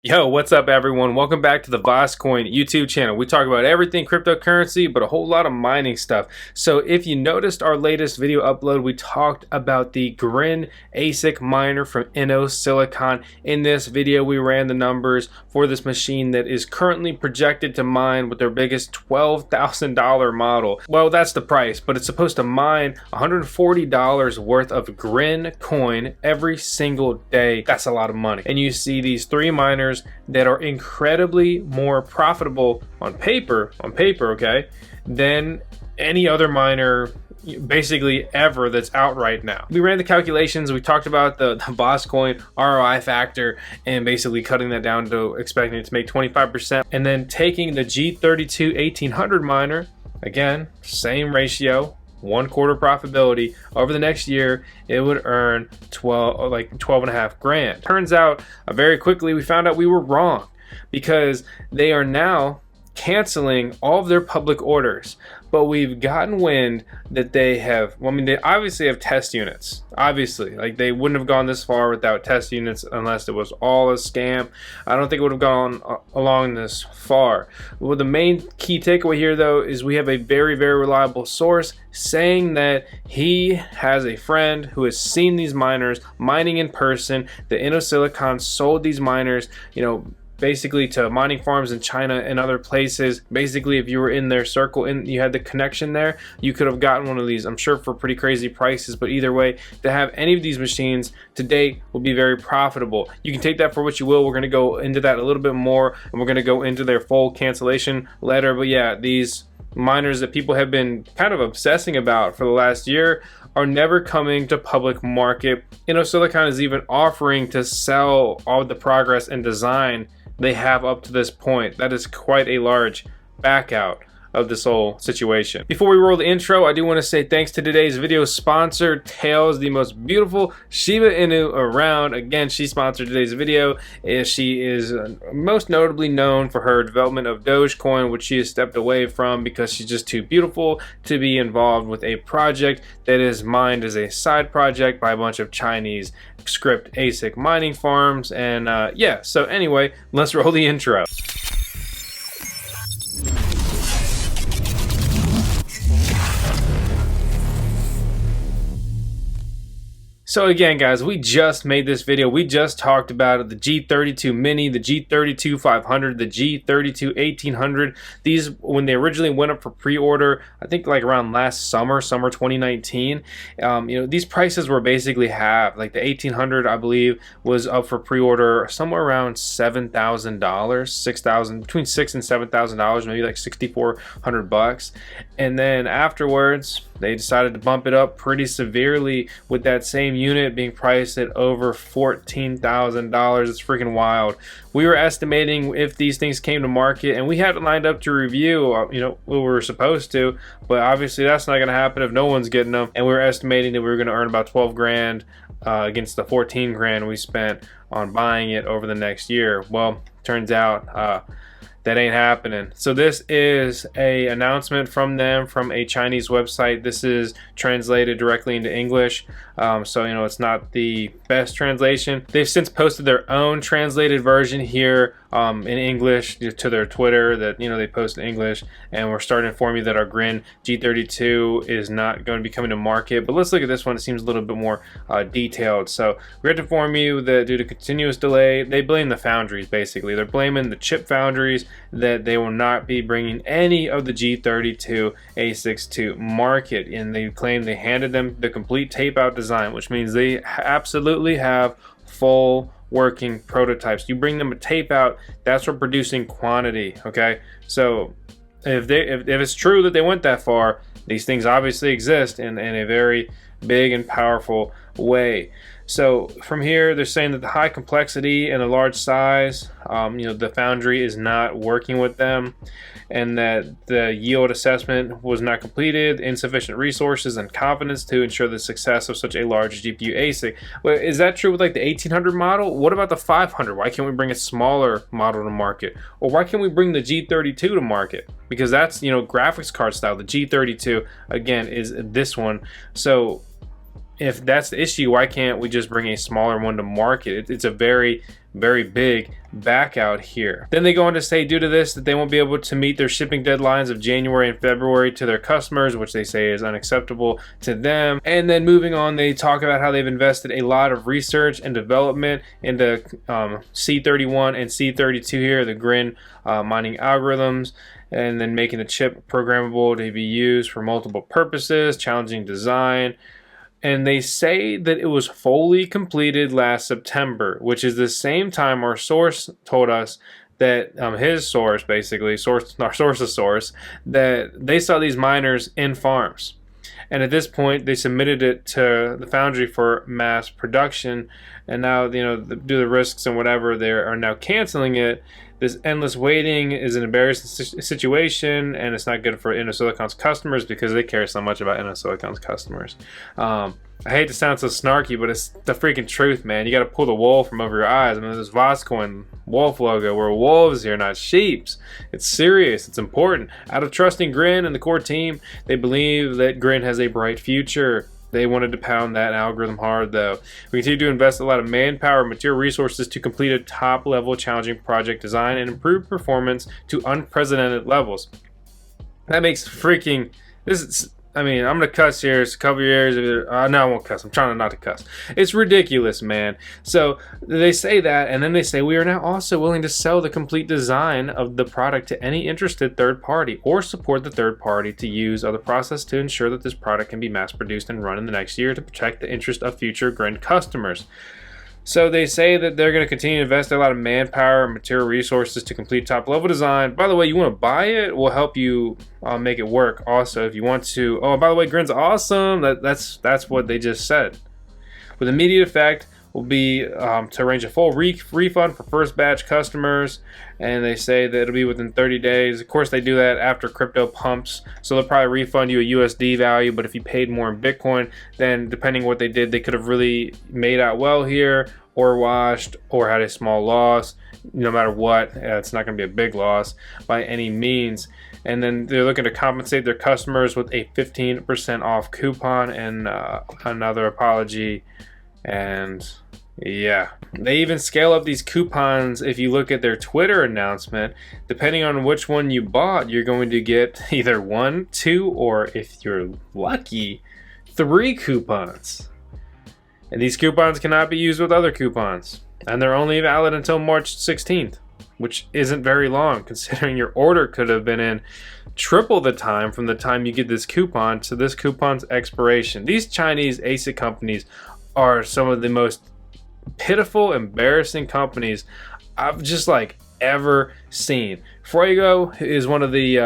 Yo, what's up everyone? Welcome back to the VoskCoin YouTube channel. We talk about everything cryptocurrency, but a whole lot of mining stuff. So if you noticed our latest video upload, we talked about the Grin ASIC miner from Innosilicon. In this video, we ran the numbers for this machine that is currently projected to mine with their biggest $12,000 model. Well, that's the price, but it's supposed to mine $140 worth of Grincoin every single day. That's a lot of money. And you see these three miners that are incredibly more profitable on paper, okay, than any other miner basically ever that's out right now. We ran the calculations, we talked about the VoskCoin ROI factor and basically cutting that down to expecting it to make 25%, and then taking the G32 1800 miner, again, same ratio, 1/4 profitability. Over the next year it would earn 12.5 grand. Turns out very quickly we found out we were wrong, because they are now canceling all of their public orders. But we've gotten wind that they have, well, I mean, they obviously have test units. Obviously, like, they wouldn't have gone this far without test units unless it was all a scam. I don't think it would have gone along this far. Well, the main key takeaway here, though, is we have a very, very reliable source saying that he has a friend who has seen these miners mining in person. The Innosilicon sold these miners, basically to mining farms in China and other places. Basically, if you were in their circle and you had the connection there, you could have gotten one of these, I'm sure, for pretty crazy prices. But either way, to have any of these machines to date will be very profitable. You can take that for what you will. We're going to go into that a little bit more, and we're going to go into their full cancellation letter. But yeah, these miners that people have been kind of obsessing about for the last year are never coming to public market. Innosilicon is even offering to sell all the progress and design they have up to this point. That is quite a large back out of this whole situation. Before we roll the intro, I do want to say thanks to today's video sponsor, Tails, the most beautiful Shiba Inu around. Again, she sponsored today's video. She is most notably known for her development of Dogecoin, which she has stepped away from because she's just too beautiful to be involved with a project that is mined as a side project by a bunch of Chinese script ASIC mining farms. And yeah, so anyway, let's roll the intro. So again, guys, we just made this video. We just talked about the G32 Mini, the G32 500, the G32 1800. These, when they originally went up for pre-order, I think like around last summer 2019, these prices were basically half. Like the 1800, I believe, was up for pre-order somewhere around $7,000, $6,000, between $6,000 and $7,000, maybe like $6,400. And then afterwards, they decided to bump it up pretty severely, with that same unit being priced at over $14,000. It's freaking wild. We were estimating, if these things came to market, and we had it lined up to review, we were supposed to, but obviously that's not going to happen if no one's getting them. And we were estimating that we were going to earn about 12 grand against the 14 grand we spent on buying it over the next year. Well, turns out that ain't happening. So this is a announcement from them, from a Chinese website. This is translated directly into English, so it's not the best translation. They've since posted their own translated version here in English to their Twitter, that they post in English, and we're starting to inform you that our Grin G32 is not going to be coming to market. But let's look at this one. It seems a little bit more detailed. So we have to inform you that due to continuous delay, they blame the foundries. Basically, they're blaming the chip foundries that they will not be bringing any of the G32 ASICs to market, and they claim they handed them the complete tape out design, which means they absolutely have full working prototypes. You bring them a tape out, that's for producing quantity. Okay, so if it's true that they went that far, these things obviously exist in a very big and powerful way. So from here, they're saying that the high complexity and the large size, the foundry is not working with them, and that the yield assessment was not completed, insufficient resources and confidence to ensure the success of such a large GPU ASIC. Well, is that true with like the 1800 model? What about the 500? Why can't we bring a smaller model to market? Or why can't we bring the G32 to market? Because that's, graphics card style. The G32, again, is this one. So if that's the issue, why can't we just bring a smaller one to market? It's a very, very big back out here. Then they go on to say, due to this, that they won't be able to meet their shipping deadlines of January and February to their customers, which they say is unacceptable to them. And then moving on, they talk about how they've invested a lot of research and development into C31 and C32 here, the Grin mining algorithms, and then making the chip programmable to be used for multiple purposes, challenging design. And they say that it was fully completed last September, which is the same time our source told us that his source, basically, our source's source, that they saw these miners in farms. And at this point, they submitted it to the foundry for mass production. And now, you know, due to the risks and whatever, they are now canceling it. This endless waiting is an embarrassing situation, and it's not good for Innosilicon's customers because they care so much about Innosilicon's customers. I hate to sound so snarky, but it's the freaking truth, man. You got to pull the wool from over your eyes. I mean, this VoskCoin wolf logo. We're wolves here, not sheeps. It's serious. It's important. Out of trusting Grin and the core team, they believe that Grin has a bright future. They wanted to pound that algorithm hard, though. We continue to invest a lot of manpower and material resources to complete a top-level challenging project design and improve performance to unprecedented levels. That makes freaking... I mean, I'm gonna cuss here. It's a couple years. No, I won't cuss. I'm trying not to cuss. It's ridiculous, man. So they say that, and then they say we are now also willing to sell the complete design of the product to any interested third party, or support the third party to use other process to ensure that this product can be mass produced and run in the next year to protect the interest of future Grin customers. So they say that they're going to continue to invest a lot of manpower and material resources to complete top-level design. By the way, you want to buy it? We'll help you make it work. Also, if you want to... Oh, by the way, Grin's awesome. That's what they just said. With immediate effect, will be to arrange a full refund for first batch customers, and they say that it'll be within 30 days. Of course, they do that after crypto pumps, so they'll probably refund you a USD value, but if you paid more in Bitcoin, then depending on what they did, they could have really made out well here, or washed, or had a small loss. No matter what, it's not going to be a big loss by any means. And then they're looking to compensate their customers with a 15% off coupon and another apology. And yeah, they even scale up these coupons. If you look at their Twitter announcement, depending on which one you bought, you're going to get either 1, 2, or if you're lucky, 3 coupons. And these coupons cannot be used with other coupons, and they're only valid until March 16th, which isn't very long considering your order could have been in triple the time from the time you get this coupon to this coupon's expiration. These Chinese ASIC companies are some of the most pitiful, embarrassing companies I've just ever seen. Fuego is one of the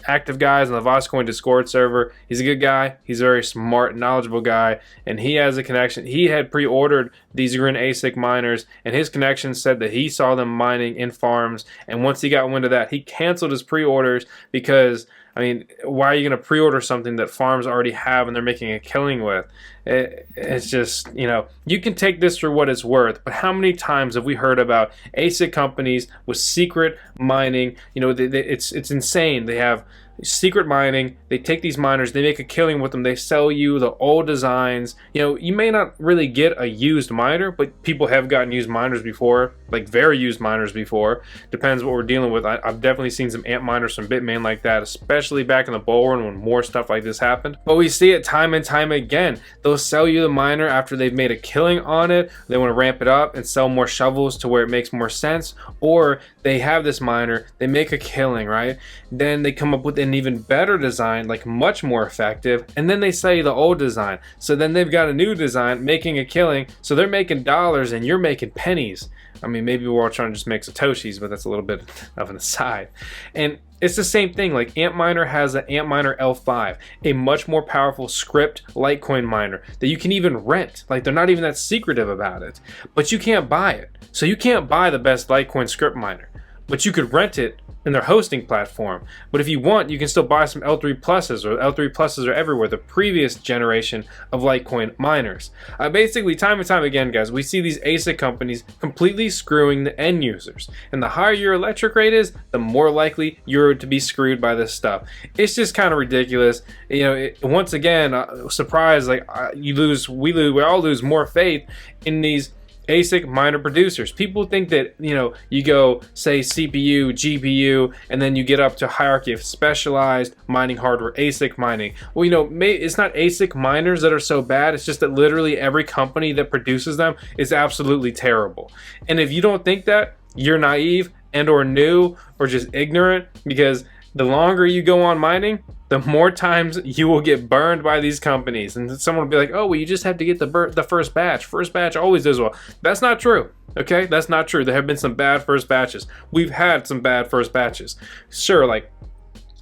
active guys on the VoskCoin Discord server. He's a good guy. He's a very smart, knowledgeable guy, and he has a connection. He had pre-ordered these Grin ASIC miners, and his connection said that he saw them mining in farms, and once he got wind of that, he canceled his pre-orders because, I mean, why are you going to pre-order something that farms already have and they're making a killing with? It's just, you know, you can take this for what it's worth, but how many times have we heard about ASIC companies with secret mining? You know, it's insane. They have secret mining. They take these miners, they make a killing with them, they sell you the old designs. You know, you may not really get a used miner, but people have gotten used miners before, like very used miners before. Depends what we're dealing with. I've definitely seen some AMP miners from Bitmain like that, especially back in the bull run when more stuff like this happened. But we see it time and time again. They'll sell you the miner after they've made a killing on it. They want to ramp it up and sell more shovels to where it makes more sense, or they have this miner, they make a killing, right? Then they come up with an even better design, like much more effective, and then they sell you the old design. So then they've got a new design making a killing, so they're making dollars and you're making pennies. I mean, maybe we're all trying to just make satoshis, but that's a little bit of an aside. And it's the same thing. Like Antminer has an Antminer L5, a much more powerful script Litecoin miner that you can even rent. Like, they're not even that secretive about it, but you can't buy it. So you can't buy the best Litecoin script miner, but you could rent it in their hosting platform. But if you want, you can still buy some L3 pluses, or L3 pluses are everywhere, the previous generation of Litecoin miners. Basically, time and time again, guys, we see these ASIC companies completely screwing the end users. And the higher your electric rate is, the more likely you're to be screwed by this stuff. It's just kind of ridiculous. You know, once again, surprise, like we all lose more faith in these ASIC miner producers. People think that, you know, you go say CPU, GPU, and then you get up to hierarchy of specialized mining hardware, ASIC mining. Well, you know, it's not ASIC miners that are so bad. It's just that literally every company that produces them is absolutely terrible. And if you don't think that, you're naive and or new or just ignorant, because the longer you go on mining, the more times you will get burned by these companies. And someone will be like, oh, well, you just have to get the first batch. First batch always does well. That's not true, okay? That's not true. There have been some bad first batches. We've had some bad first batches. Sure, like,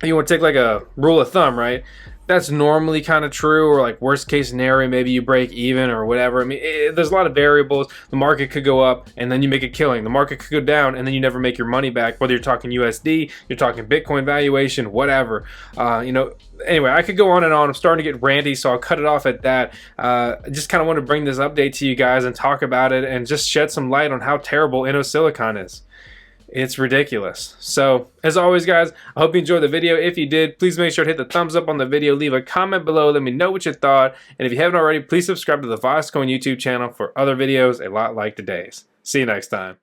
you want to take like a rule of thumb, right? That's normally kind of true, or like worst case scenario, maybe you break even or whatever. I mean, there's a lot of variables. The market could go up and then you make a killing. The market could go down and then you never make your money back, whether you're talking USD, you're talking Bitcoin valuation, whatever. You know, anyway, I could go on and on. I'm starting to get ranty, so I'll cut it off at that. I just kind of want to bring this update to you guys and talk about it and just shed some light on how terrible Innosilicon is. It's ridiculous. So, as always, guys, I hope you enjoyed the video. If you did, please make sure to hit the thumbs up on the video. Leave a comment below. Let me know what you thought. And if you haven't already, please subscribe to the VoskCoin YouTube channel for other videos a lot like today's. See you next time.